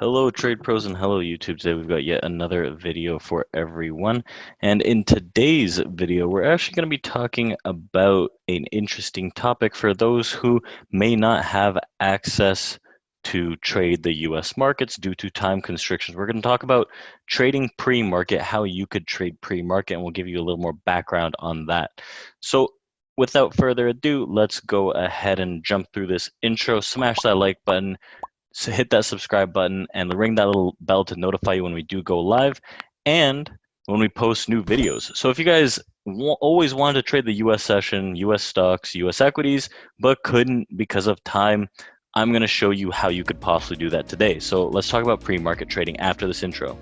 Hello trade pros and hello YouTube. Today we've got yet another video for everyone. And in today's video, we're actually going to be talking about an interesting topic for those who may not have access to trade the US markets due to time constrictions. We're going to talk about trading pre-market, how you could trade pre-market, and we'll give you a little more background on that. So without further ado, let's go ahead and jump through this intro. Smash that like button. So hit that subscribe button and ring that little bell to notify you when we do go live and when we post new videos. So if you guys always wanted to trade the US session, US stocks, US equities, but couldn't because of time, I'm going to show you how you could possibly do that today. So let's talk about pre-market trading after this intro.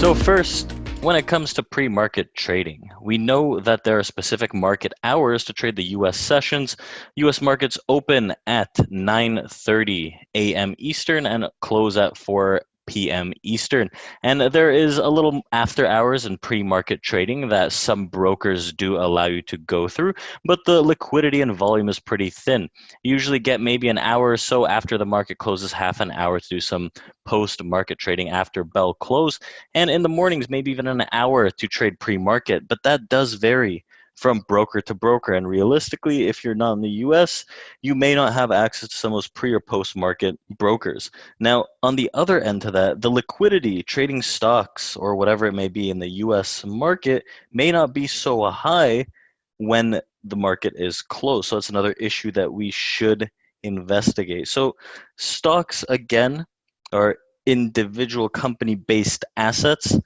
So first, when it comes to pre-market trading, we know that there are specific market hours to trade the US sessions. US markets open at 9:30 a.m. Eastern and close at 4 p.m. Eastern. And there is a little after hours and pre-market trading that some brokers do allow you to go through, but the liquidity and volume is pretty thin. You usually get maybe an hour or so after the market closes, half an hour to do some post-market trading after bell close, and in the mornings maybe even an hour to trade pre-market, but that does vary from broker to broker. And realistically, if you're not in the US, you may not have access to some of those pre or post market brokers. Now, on the other end to that, the liquidity trading stocks or whatever it may be in the US market may not be so high when the market is closed. So that's another issue that we should investigate. So stocks, again, are individual company-based assets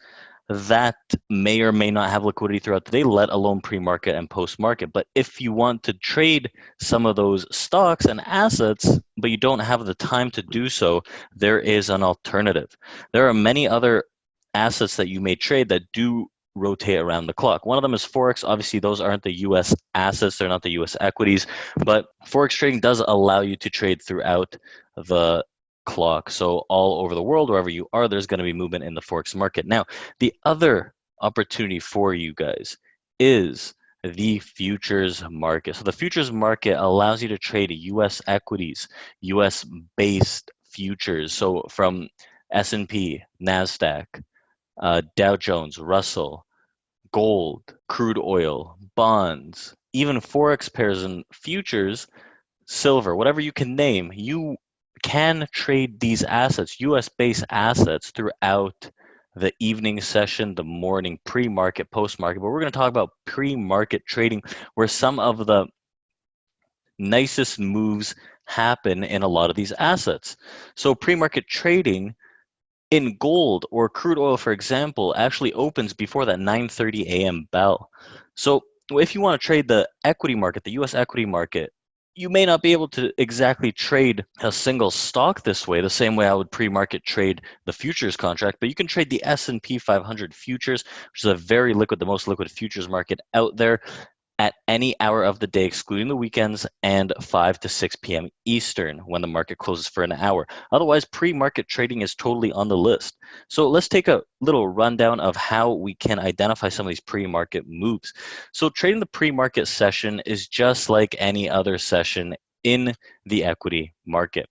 that may or may not have liquidity throughout the day, let alone pre-market and post-market. But if you want to trade some of those stocks and assets, but you don't have the time to do so, there is an alternative. There are many other assets that you may trade that do rotate around the clock. One of them is Forex. Obviously, those aren't the US assets, they're not the US equities, but Forex trading does allow you to trade throughout the clock. So all over the world, wherever you are, there's going to be movement in the Forex market. Now, the other opportunity for you guys is the futures market. So the futures market allows you to trade US equities, US based futures. So from S&P, NASDAQ, Dow Jones, Russell, gold, crude oil, bonds, even Forex pairs and futures, silver, whatever you can name, you can trade these assets, US-based assets, throughout the evening session, the morning, pre-market, post-market. But we're going to talk about pre-market trading, where some of the nicest moves happen in a lot of these assets. So pre-market trading in gold or crude oil, for example, actually opens before that 9:30 a.m. bell. So if you want to trade the equity market, the US equity market, you may not be able to exactly trade a single stock this way, the same way I would pre-market trade the futures contract, but you can trade the S&P 500 futures, which is a very liquid, the most liquid futures market out there, at any hour of the day, excluding the weekends, and 5 to 6 p.m. Eastern when the market closes for an hour. Otherwise, pre-market trading is totally on the list. So let's take a little rundown of how we can identify some of these pre-market moves. So trading the pre-market session is just like any other session in the equity market.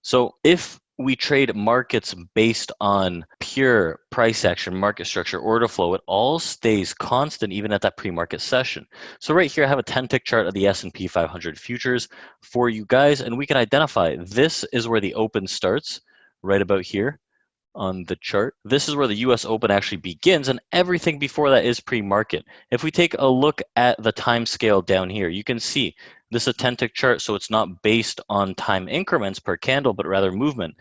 So if we trade markets based on pure price action, market structure, order flow, it all stays constant even at that pre-market session. So right here, I have a 10-tick chart of the S&P 500 futures for you guys, and we can identify this is where the open starts, right about here on the chart. This is where the US Open actually begins, and everything before that is pre-market. If we take a look at the time scale down here, you can see this is a 10-tick chart, so it's not based on time increments per candle, but rather movement.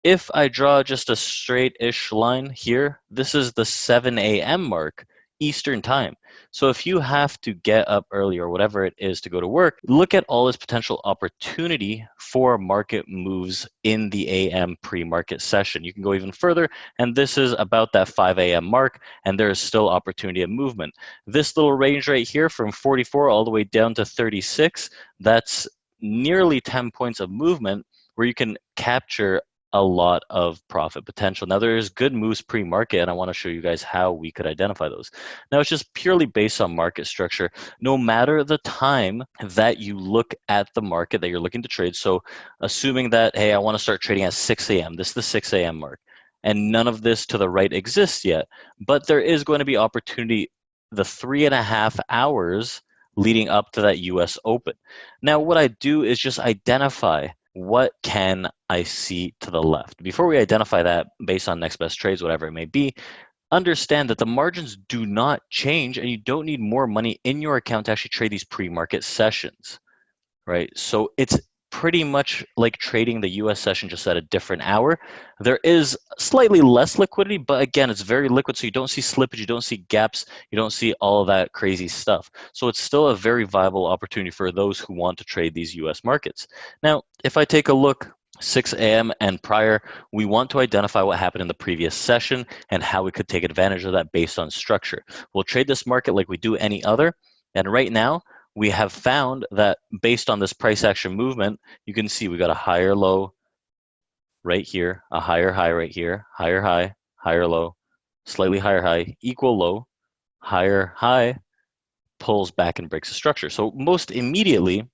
If I draw just a straight-ish line here, this is the 7 a.m. mark, Eastern time. So if you have to get up early or whatever it is to go to work, look at all this potential opportunity for market moves in the AM pre-market session. You can go even further, and this is about that 5 a.m. mark, and there is still opportunity of movement. This little range right here from 44 all the way down to 36, that's nearly 10 points of movement where you can capture a lot of profit potential. Now, there is good moves pre-market, and I want to show you guys how we could identify those. Now, it's just purely based on market structure. No matter the time that you look at the market that you're looking to trade, so assuming that, hey, I want to start trading at 6 a.m., this is the 6 a.m. mark, and none of this to the right exists yet, but there is going to be opportunity the 3.5 hours leading up to that US Open. Now, what I do is just identify what can I see to the left. Before we identify that based on next best trades, whatever it may be, understand that the margins do not change and you don't need more money in your account to actually trade these pre-market sessions, right? So it's pretty much like trading the US session just at a different hour. There is slightly less liquidity, but again, it's very liquid, so you don't see slippage, you don't see gaps, you don't see all of that crazy stuff. So it's still a very viable opportunity for those who want to trade these US markets. Now, if I take a look 6 a.m. and prior, we want to identify what happened in the previous session and how we could take advantage of that based on structure. We'll trade this market like we do any other, and right now, we have found that based on this price action movement, you can see we got a higher low right here, a higher high right here, higher high, higher low, slightly higher high, equal low, higher high, pulls back and breaks the structure. So most immediately,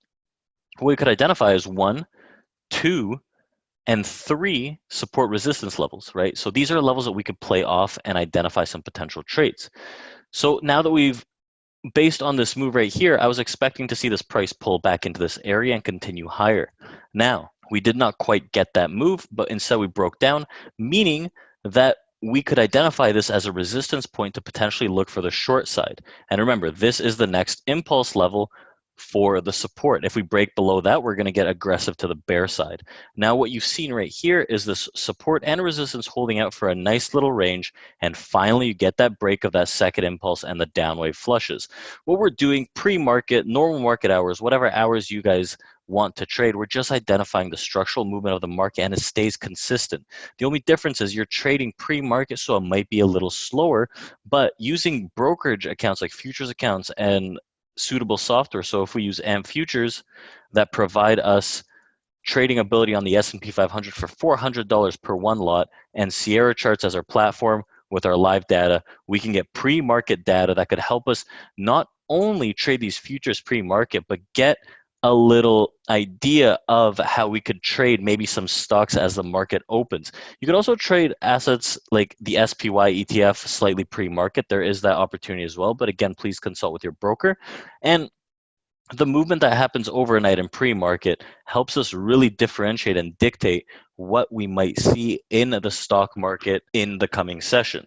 what we could identify is 1, 2, and 3 support resistance levels, right? So these are levels that we could play off and identify some potential trades. So now that we've based on this move right here, I was expecting to see this price pull back into this area and continue higher. Now, we did not quite get that move, but instead we broke down, meaning that we could identify this as a resistance point to potentially look for the short side. And remember, this is the next impulse level for the support. If we break below that, we're going to get aggressive to the bear side. Now, what you've seen right here is this support and resistance holding out for a nice little range, and finally you get that break of that second impulse and the downwave flushes. What we're doing pre-market, normal market hours, whatever hours you guys want to trade, we're just identifying the structural movement of the market and it stays consistent. The only difference is you're trading pre-market, so it might be a little slower, but using brokerage accounts like futures accounts and suitable software. So if we use AMP Futures that provide us trading ability on the S&P 500 for $400 per one lot, and Sierra Charts as our platform with our live data, we can get pre-market data that could help us not only trade these futures pre-market, but get a little idea of how we could trade maybe some stocks as the market opens. You could also trade assets like the SPY ETF slightly pre-market. There is that opportunity as well, but again, please consult with your broker. And the movement that happens overnight in pre-market helps us really differentiate and dictate what we might see in the stock market in the coming session.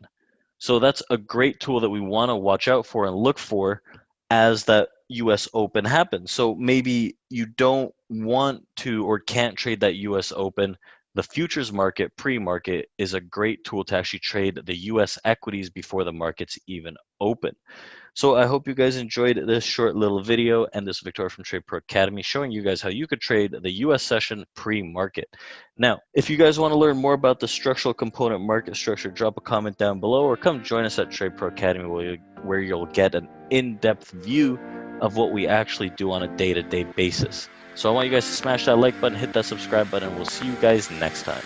So that's a great tool that we want to watch out for and look for as that US Open happens. So maybe you don't want to or can't trade that US Open. The futures market, pre-market, is a great tool to actually trade the US equities before the markets even open. So I hope you guys enjoyed this short little video and this Victoria from TRADEPRO Academy showing you guys how you could trade the US session pre-market. Now, if you guys want to learn more about the structural component market structure, drop a comment down below or come join us at TRADEPRO Academy where you'll get an in-depth view of what we actually do on a day-to-day basis. So I want you guys to smash that like button, hit that subscribe button, and we'll see you guys next time.